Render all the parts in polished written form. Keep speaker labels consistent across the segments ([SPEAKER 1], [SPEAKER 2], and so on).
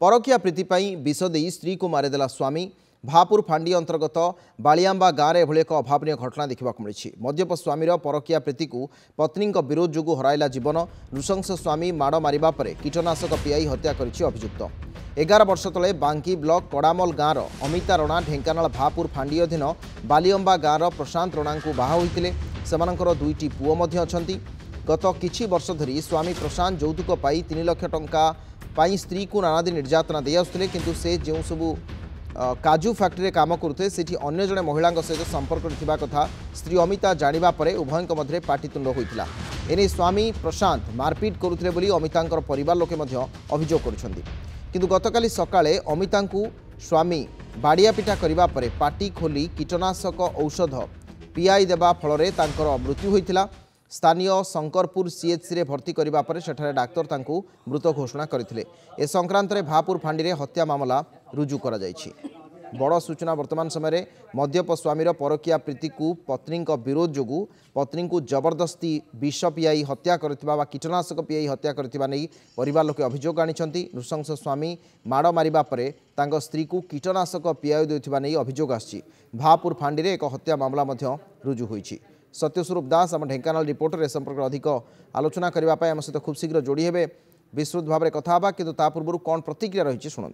[SPEAKER 1] परकिया प्रीति विष दे स्त्री को मारिदेला स्वामी। भापुर फांडी अंतर्गत बालियांबा गाँव में एक अभावन घटना देखा मिली। मद्यप स्वामीर परकिया प्रीति को पत्नी विरोध जो हराइला जीवन। नृशंस स्वामी माड़ मारिबा परे कीटनाशक पियाई हत्या करिछि अभियुक्त। 11 वर्ष तले बांकी ब्लॉक कड़ामल गाँव अमिता रणा ढेंकानाल भापुर फांडी अधीन बालियांबा गाँव प्रशांत रणा को बाहा होइतिले। सेमानकर दुईटी पुओ मध्य अछंती। गत किछि वर्ष धरी स्वामी प्रशांत यौतुक पाई 3 लाख टंका पाई स्त्री को नानादी निर्यातना दे आसुथिले, किंतु से जो सबू काजू फैक्ट्री काम करुते सेठी अन्य जड़े महिला सहित संपर्क थिबा कथा स्त्री अमिता जानिबा परे उभयंक मध्य पाटितुंड होइतिला। एने स्वामी प्रशांत मारपीट करुथिले बोली अमितांकर परिवार लोके मध्य अभियोग करुछंती। किंतु गतकाली सकाळे अमितांकु स्वामी बाड़िया पिटा करिबा परे पाटी खोली कीटनाशक औषध पियाई देबा फलरे तांकर मृत्यु होइतिला। स्थानीय शंकरपुर सीएचसी रे भर्ती करिबा परे सेठारे डाक्टर तांकु मृत घोषणा करथिले। ए संक्रांत रे भापुर फांडी रे हत्या मामला रुजु करा जायछि। बड़ सूचना वर्तमान समय मद्यप स्वामीर परकिया प्रीति को पत्नी विरोध जोगु पत्नी को जबरदस्ती विष पियाई हत्या करथिबा कीटनाशक पियाई हत्या करथिबा नै परिवार लोके अभियोग आनिछंती। नृशंस स्वामी माड़ मारिबा परे तांग स्त्री को कीटनाशक पियाई देथिबा नै अभियोग आछि। भापुर फांडी रे एक हत्या मामला मध्य रुजु होइछि। सत्यस्वरूप दास आम ढेंकानाल रिपोर्टर ए संपर्क अधिक आलोचना करने आम सहित खूब शीघ्र जोड़ी हे विस्तृत भाव में कथा कि पूर्व कौन प्रतिक्रिया रही शुणु।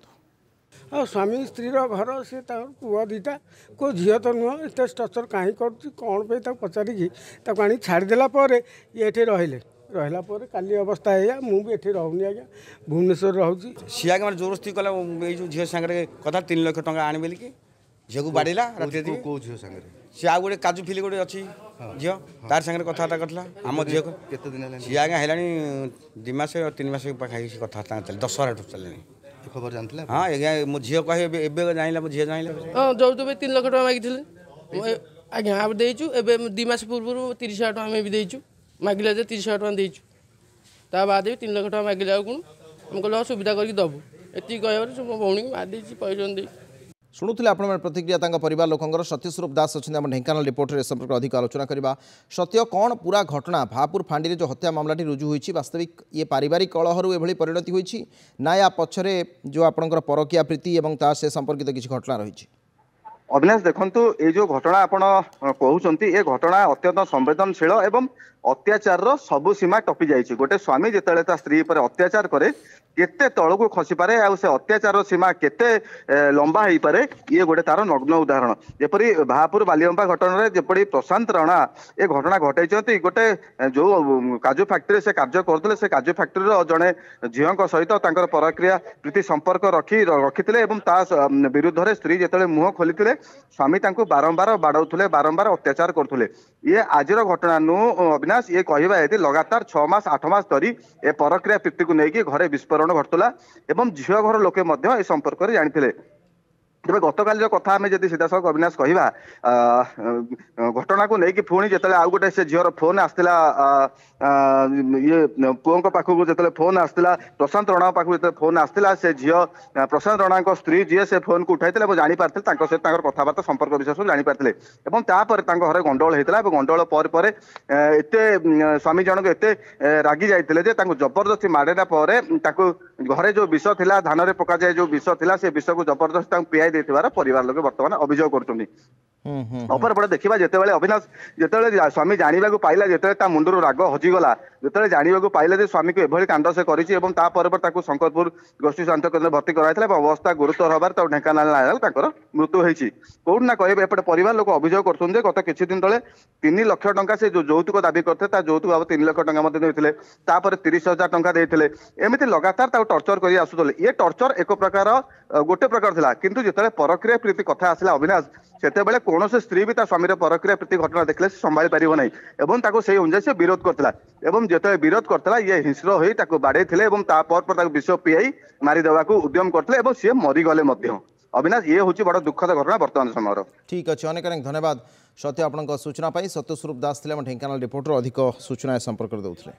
[SPEAKER 2] और स्वामी स्त्री घर सी पुआ दीटा को झील तो नुह एत टर्चर कहीं कर पचारिकी आनी छाड़देला ये रहिले रहा काली अवस्था है मुझे रोनी आज्ञा भुवनेश्वर रोची
[SPEAKER 3] सी आगे मैंने जोरस्ती कला झील सांगे कथा 3 लाख टंका आने बोलिकी झील को बाड़ेला राति झील सांगे सी आ गोटे काजू फिली गोटे अच्छी झील तार सांगे कथबार्ता करला आम झील को सी आज्ञा है 2 मास 3 मास पाखाई कथबार्ता चल 10 बार चल खबर जानते हाँ आज्ञा मो झील कहे जाना मो झील जाना
[SPEAKER 4] हाँ जो 3 लाख टका मागिले आज्ञा आप देचु ए 2 मास पूर्व 30 लाख टका भी देचु मागिले 30 लाख टका देचु ता बाद 3 लाख टका मागिले कौन हम कहल सुविधा करके दबु एति कह मो भौणी मारदे पैसा दे
[SPEAKER 1] शुणुले आपण प्रतिक्रिया परिवार लोकंर। सत्यस्वरूप दास अच्छे ढेंकानाल रिपोर्टर ए संपर्क अधिक आलोचना करवा। सत्य कौन पूरा घटना भापुर फांडी जो हत्या मामलाटी रुजु होइछि वास्तविक ये पारिवारिक कलहरु एभली परिणति होइछि ना या पछरे जो आपणकर परकिया प्रीति एवं ता से संपर्कित किछि घटना रहिछि।
[SPEAKER 5] अविनाश देखंतु ये जो घटना आपण कहउचंती ये घटना अत्यंत संवेदनशील एवं अत्याचार सबु सीमा टपी जाइछि। गोटे स्वामी जेतेले ता स्त्री पर अत्याचार करे केते तळकु खसी पारे आ से अत्याचार सीमा केते लंबा हेई पारे ये गोटे तार नग्न उदाहरण। जेपरी भापुर बालियंबा घटना रे जेपरी प्रशांत राणा ए घटना घटाइछंती गोटे जो काजू फैक्ट्री से कार्य करथले से काजू फैक्ट्री रो जणे झियंक सहित तांकर परक्रिया प्रीति संपर्क रखिथिले एवं ता विरुद्ध रे स्त्री जेतेले मुह खोलिथिले स्वामी तांको बारंबार बाडौथले बारंबार अत्याचार करथले। ये आजिर घटना नु अविनाश ये कहवा है लगातार 6 मास 8 मास धरी ए परक्रिया प्रीति को लेकिन घरे विस्फोरण घटुला एवं झील घर लोके ए संपर्क में जानी। तेज गतकाल कथा आम जब सीधासख अविनाश कहवा घटना को लेकिन पुणी जो आउ गोटे से झीर फोन आसला ये पुओं पाखक जो फोन आसला प्रशांत रणा पाखक जो फोन आसला से झील प्रशांत रणा स्त्री जी से फोन को उठाई जानी पार्थे सहित कथबार्ता संपर्क विषय सब जानी पार्थे तापर घर गंडगोल होता गंडगोल पर एत स्वामी जनक एत रागी जाते जबरदस्ती मारेला घरे जो विष था धान में पक जाए जो विष था से विष को जबरदस्ती पीआई परिवार लोग बर्तमान अभियोग कर अपरपटे देखा जिते अविनाश जिते स्वामी जानवा पाइला जिते मुंडर राग हजिगला जिते जानवा पाइला स्वामी को एभली कांड से कर शंकरपुर गोष्ठी स्वास्थ्य केन्द्र भर्ती कराई अवस्था गुरुतर हबार ढेंकानाल मृत्यु होती कौट ना कहे एपटे परिवार लोग अभियोग कर गत किसी दिन तले 3 लाख टंका से जो यौतुक दाबी करते यौतुक बाबद 3 लाख टंका देते 30,000 टंका देते एमती लगातार टर्चर कर आसुले। ये टर्चर एक प्रकार गोटे प्रकार था किंतु जिते परक्रिया प्रीति कथा आसला अविनाश से कौन से स्त्री भी स्वामी परक्रिया प्रीति घटना देखले संभाली पार ना और से अनुसार से विरोध करता जो विरोध करता ये हिंस्र हो बाड़े विष पीआई मारिदेवा उद्यम करते सी मरीगले। अविनाश ये हूँ बड़ दुखद घटना वर्तमान समय।
[SPEAKER 1] ठीक अच्छे अनेक अनेक धन्यवाद सत्य आपंक सूचना। सत्यस्वरूप दास ढेंकानाल रिपोर्टर अधिक सूचना संपर्क देते।